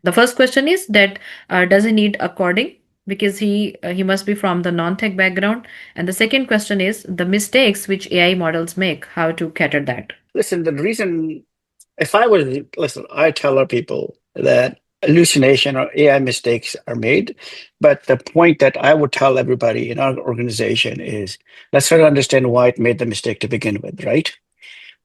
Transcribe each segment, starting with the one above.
The first question is that does he need a coding? Because he must be from the non-tech background. And the second question is the mistakes which AI models make, how to cater that. Listen, if I was, listen, I tell our people that hallucination or AI mistakes are made. But the point that I would tell everybody in our organization is let's try to understand why it made the mistake to begin with, right?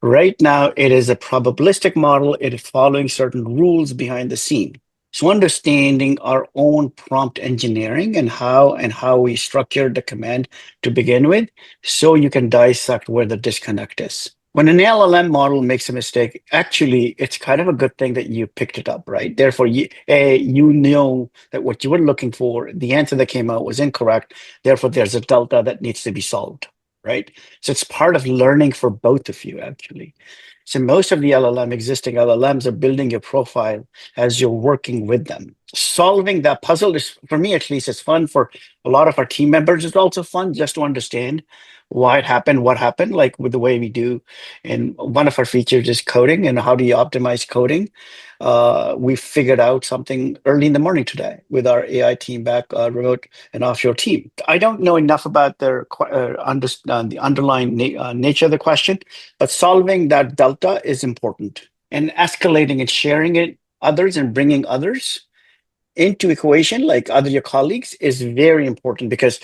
Right now, it is a probabilistic model. It is following certain rules behind the scene. So understanding our own prompt engineering and how we structured the command to begin with, so you can dissect where the disconnect is. When an LLM model makes a mistake, actually, it's kind of a good thing that you picked it up, right? Therefore, you know that what you were looking for, the answer that came out was incorrect. Therefore, there's a delta that needs to be solved, right? So it's part of learning for both of you, actually. So most of the existing LLMs are building your profile as you're working with them. Solving that puzzle is, for me at least, it's fun. For a lot of our team members, it's also fun just to understand why it happened, what happened, like with the way we do. And one of our features is coding and how do you optimize coding. We figured out something early in the morning today with our AI team back remote and offshore team. I don't know enough about understand the underlying nature of the question, but solving that delta is important. And escalating and sharing it others and bringing others into equation, like other your colleagues, is very important because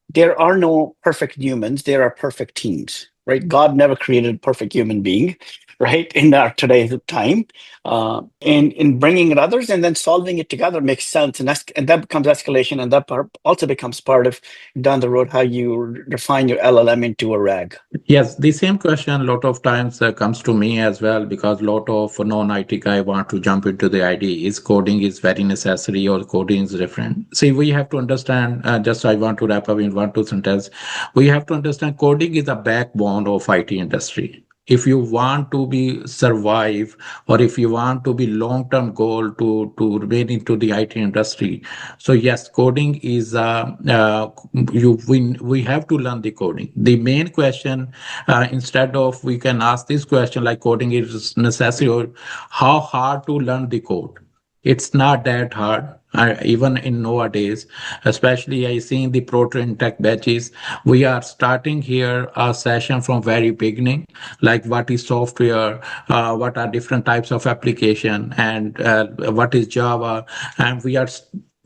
there are no perfect humans. There are perfect teams, right? God never created a perfect human being, right? In our today's time, and in bringing in others and then solving it together makes sense, and that becomes escalation, and that also becomes part of down the road how you refine your LLM into a RAG. Yes, the same question a lot of times comes to me as well because a lot of non-IT guy want to jump into the idea is coding is very necessary or coding is different. See, we have to understand, just I want to wrap up in one, two sentences. We have to understand coding is the backbone of IT industry. If you want to be survive or if you want to be long-term goal to remain into the IT industry, so yes, coding is we have to learn the coding. The main question, instead of we can ask this question like coding is necessary or how hard to learn the code. It's not that hard. Even in nowadays, especially I see in the ProTrain Tech batches, we are starting here a session from very beginning, like what is software, what are different types of application, and what is Java, and we are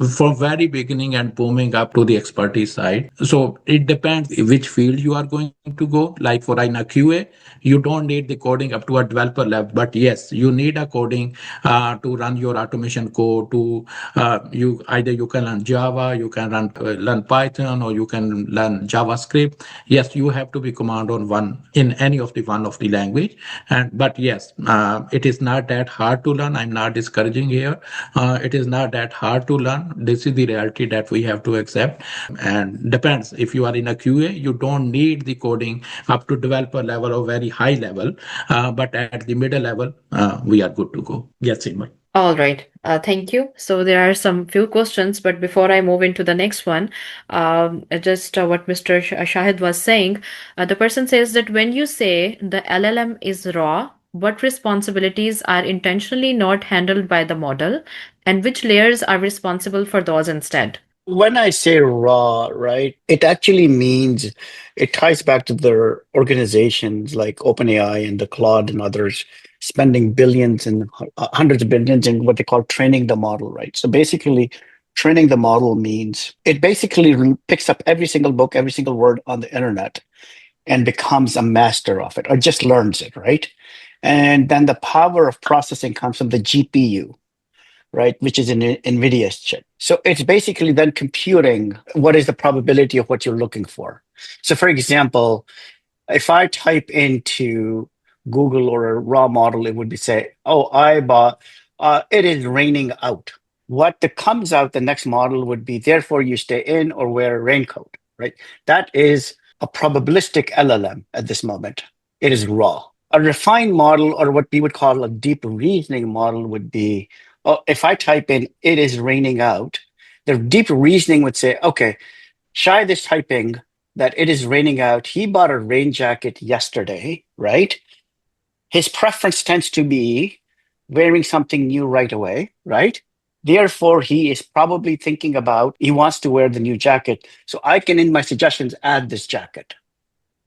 from very beginning and booming up to the expertise side. So it depends which field you are going to go. Like for in a QA, you don't need the coding up to a developer level, but yes, you need a coding to run your automation code. To you either you can learn Java, you can learn Python, or you can learn JavaScript. Yes, you have to be command on one in any of the one of the language. And but yes, it is not that hard to learn. I'm not discouraging here. It is not that hard to learn. This is the reality that we have to accept. And depends if you are in a QA, you don't need the coding up to developer level or very high level. But at the middle level, we are good to go. Yes, Simon. All right. Thank you. So there are some few questions, but before I move into the next one, just what Mr. Shahid was saying, the person says that when you say the LLM is raw, what responsibilities are intentionally not handled by the model, and which layers are responsible for those instead? When I say raw, right, it actually means it ties back to their organizations like OpenAI and the Claude and others spending billions and hundreds of billions in what they call training the model, right? So basically, training the model means it basically picks up every single book, every single word on the internet and becomes a master of it or just learns it, right? And then the power of processing comes from the GPU, right, which is an NVIDIA's chip. So it's basically then computing what is the probability of what you're looking for. So, for example, if I type into Google or a raw model, it would be say, "Oh, I bought. It is raining out." What comes out, the next model would be, "Therefore, you stay in or wear a raincoat." Right? That is a probabilistic LLM at this moment. It is raw. A refined model, or what we would call a deep reasoning model, would be, oh, if I type in "it is raining out," the deep reasoning would say, "Okay, Shai is typing that it is raining out. He bought a rain jacket yesterday, right? His preference tends to be wearing something new right away, right? Therefore, he is probably thinking about, he wants to wear the new jacket. So I can, in my suggestions, add this jacket,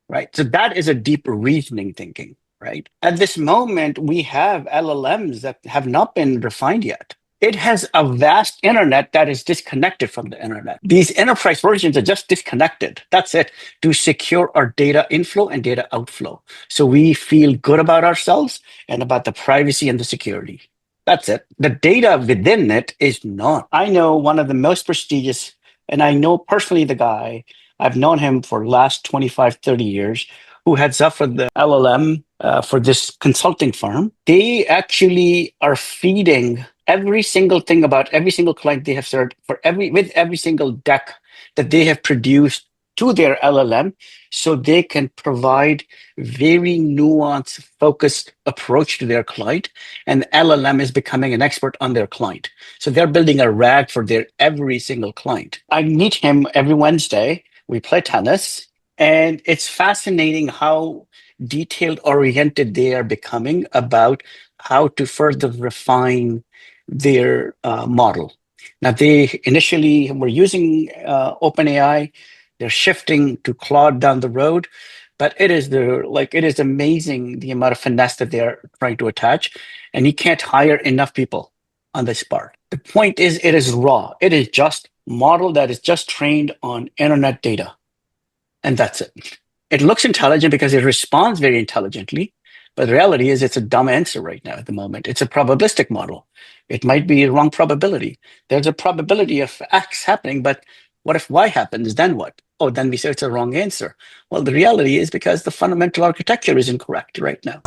right? So that is a deep reasoning thinking, right? At this moment, we have LLMs that have not been refined yet. It has a vast internet that is disconnected from the internet. These enterprise versions are just disconnected. That's it, to secure our data inflow and data outflow. So we feel good about ourselves and about the privacy and the security. That's it. The data within it is not. I know one of the most prestigious, and I know personally the guy, I've known him for the last 25, 30 years, who heads up for the LLM for this consulting firm. They actually are feeding every single thing about every single client they have served with every single deck that they have produced to their LLM, so they can provide very nuanced, focused approach to their client. And LLM is becoming an expert on their client. So they're building a RAG for their every single client. I meet him every Wednesday. We play tennis, and it's fascinating how detailed oriented they are becoming about how to further refine their model. Now, they initially were using OpenAI. They're shifting to Claude down the road, but it is amazing the amount of finesse that they are trying to attach, and you can't hire enough people on this part. The point is, it is raw. It is just model that is just trained on internet data, and that's it. It looks intelligent because it responds very intelligently, but the reality is it's a dumb answer right now at the moment. It's a probabilistic model. It might be a wrong probability. There's a probability of X happening, but what if Y happens? Then what? Oh, then we say it's a wrong answer. Well, the reality is because the fundamental architecture is incorrect right now.